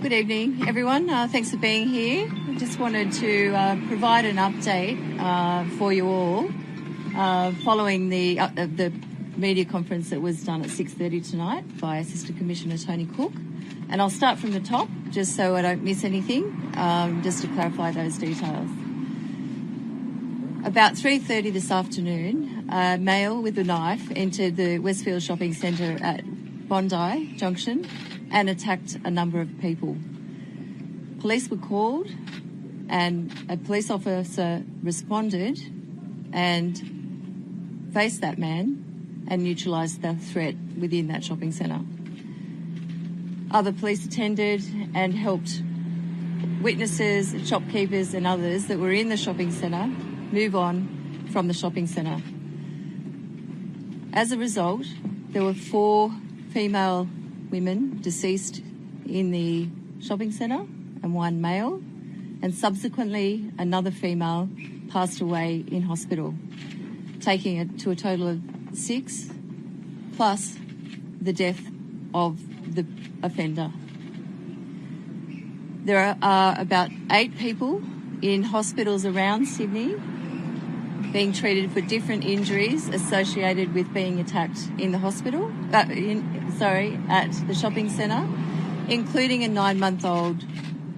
Good evening, everyone. Thanks for being here. I just wanted to provide an update for you all following the media conference that was done at 6:30 tonight by Assistant Commissioner Tony Cook. And I'll start from the top, just so I don't miss anything, just to clarify those details. About 3:30 this afternoon, a male with a knife entered the Westfield Shopping Centre at Bondi Junction and attacked a number of people. Police were called and a police officer responded and faced that man and neutralised the threat within that shopping centre. Other police attended and helped witnesses, shopkeepers and others that were in the shopping centre move on from the shopping centre. As a result, there were 4 female women deceased in the shopping centre and 1 male, and subsequently another female passed away in hospital, taking it to a total of 6, plus the death of the offender. There are about 8 people in hospitals around Sydney being treated for different injuries associated with being attacked in the hospital, at the shopping centre, including a 9-month-old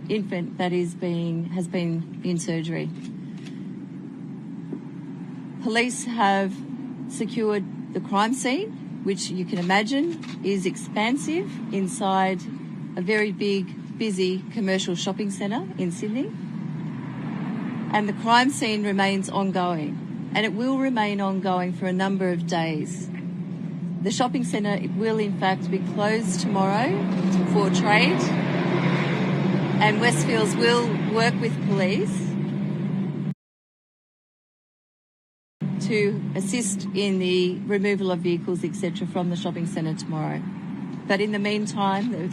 infant that has been in surgery. Police have secured the crime scene, which you can imagine is expansive inside a very big, busy commercial shopping centre in Sydney. And the crime scene remains ongoing, and it will remain ongoing for a number of days. The shopping centre will in fact be closed tomorrow for trade, and Westfields will work with police to assist in the removal of vehicles, etc., from the shopping centre tomorrow. But in the meantime,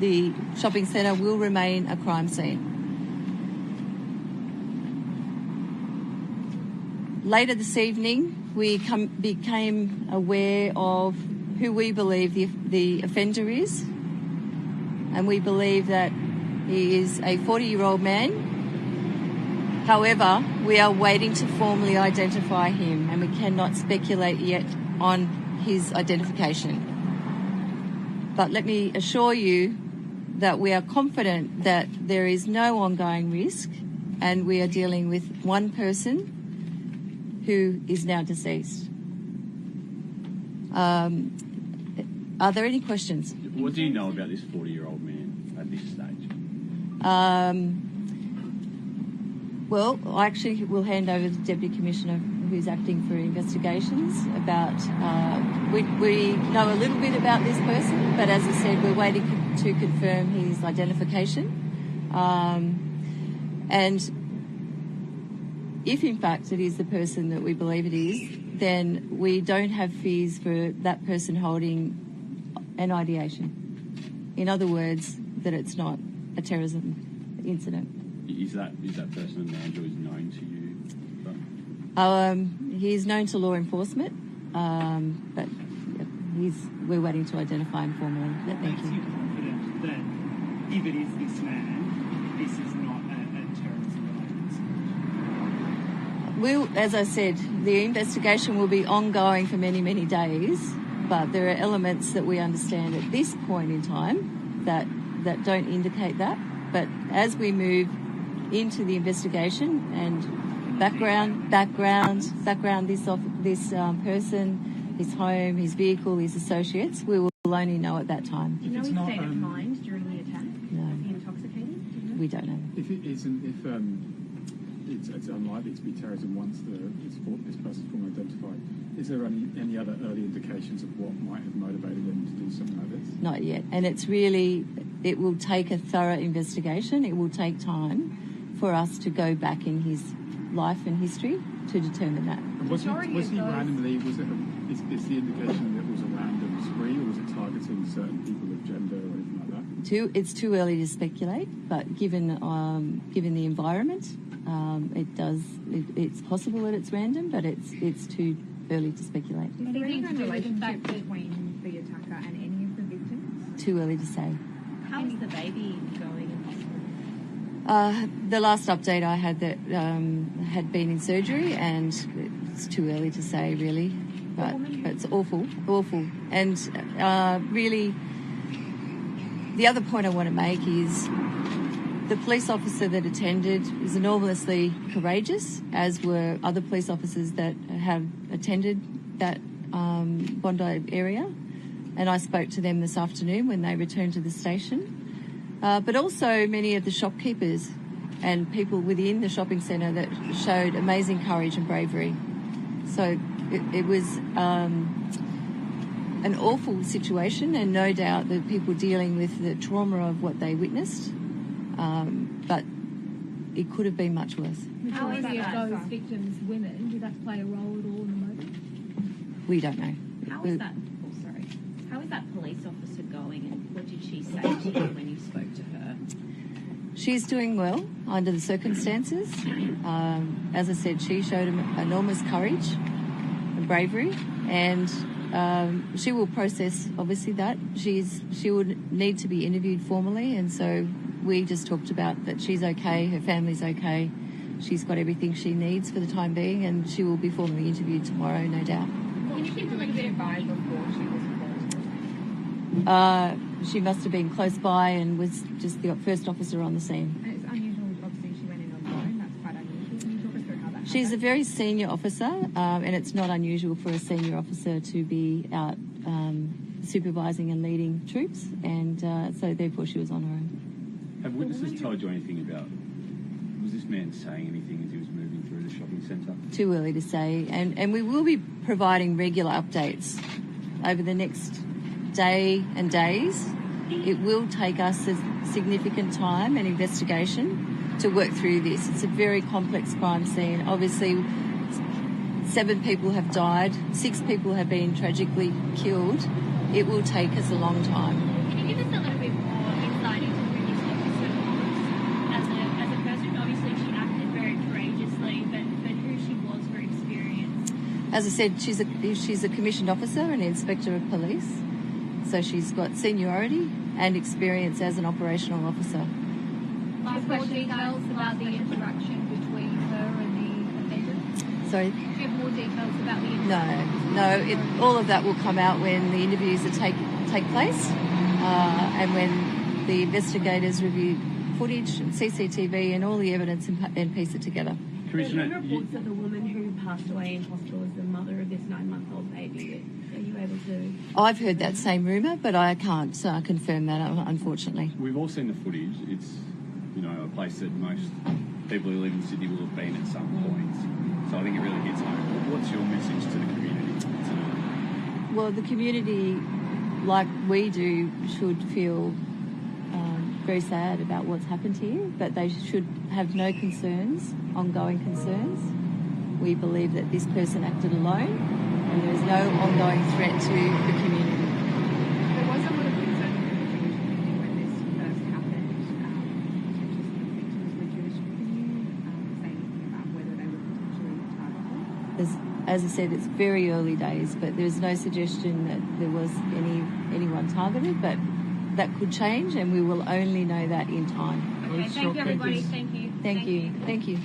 the shopping centre will remain a crime scene. Later this evening, we became aware of who we believe the offender is, and we believe that he is a 40-year-old man. However, we are waiting to formally identify him, and we cannot speculate yet on his identification. But let me assure you that we are confident that there is no ongoing risk, and we are dealing with one person who is now deceased. Are there any questions? What do you know about this 40-year-old man at this stage? Well, I actually will hand over to the Deputy Commissioner who's acting for investigations about... we know a little bit about this person, but as I said, we're waiting to confirm his identification. And if in fact it is the person that we believe it is, then we don't have fears for that person holding an ideation. In other words, that it's not a terrorism incident. Is that person a man who is known to you? He's known to law enforcement, but we're waiting to identify him formally. Thank you. Makes you confident that if it is this man, this is not a terrorism-related incident? As I said, the investigation will be ongoing for many, many days, but there are elements that we understand at this point in time that don't indicate that. But as we move into the investigation and background this person, his home, his vehicle, his associates, we will only know at that time. Do you know his state of mind during the attack? No. Was he intoxicated? Do you know? We don't know. If it isn't, it's unlikely to be terrorism once this person's formally identified, is there any other early indications of what might have motivated them to do something like this? Not yet. And it will take a thorough investigation. It will take time for us to go back in his life and history to determine that. And is the indication that it was a random spree, or was it targeting certain people of gender or anything like that? It's too early to speculate, but given the environment, it's possible that it's random, but it's too early to speculate. Is there any relationship between the attacker and any of the victims? Too early to say. How's the baby going in hospital? The last update I had that had been in surgery, and it's too early to say really, but it's awful. And really, the other point I want to make is the police officer that attended is enormously courageous, as were other police officers that have attended that Bondi area. And I spoke to them this afternoon when they returned to the station. But also many of the shopkeepers and people within the shopping centre that showed amazing courage and bravery. So it was an awful situation, and no doubt the people dealing with the trauma of what they witnessed. But it could have been much worse. Majority of those victims women. Did that play a role at all in the moment? We don't know. How is that police officer going, and what did she say to you when you spoke to her? She's doing well under the circumstances. As I said, she showed enormous courage and bravery, and she will process, obviously, that. She would need to be interviewed formally, and so we just talked about that she's okay, her family's okay, she's got everything she needs for the time being, and she will be formally interviewed tomorrow, no doubt. Can you give a little bit of advice before she was called? She must have been close by and was just the first officer on the scene. And it's unusual, obviously, she went in on phone. That's quite unusual. Can you talk us through how that She's a very senior officer, and it's not unusual for a senior officer to be out supervising and leading troops, and so therefore she was on her own. Have witnesses told you anything about, was this man saying anything as he was moving through the shopping centre? Too early to say, and we will be providing regular updates over the next day and days. It will take us a significant time and investigation to work through this. It's a very complex crime scene. Obviously, 7 people have died, 6 people have been tragically killed. It will take us a long time. Can you give us a little bit more insight into who this officer was as a person? Obviously, she acted very courageously, but who she was, her experience? As I said, she's a commissioned officer and inspector of police, so she's got seniority and experience as an operational officer. Just more details about the interaction between her and the offender? Sorry? Do you have more details about the interaction? No. All of that will come out when the interviews take place, and when the investigators review footage and CCTV and all the evidence and piece it together. Commissioner, There are reports that the woman who passed away in hospital is the mother of this 9-month-old baby. Are you able to? I've heard that same rumour, but I can't confirm that, unfortunately. we've all seen the footage. It's, a place that most people who live in Sydney will have been at some point. So I think it really hits home. What's your message to the community tonight? Well, the community, like we do, should feel very sad about what's happened here, but they should have no ongoing concerns. We believe that this person acted alone, and there is no ongoing threat to the community. There was a lot of concern in the Jewish community when this first happened, potentially some of the victims were Jewish. Can you say anything about whether they were potentially targeted? As I said, it's very early days, but there's no suggestion that there was anyone targeted, but that could change, and we will only know that in time. Okay, thank you, everybody. Thank you. Thank you.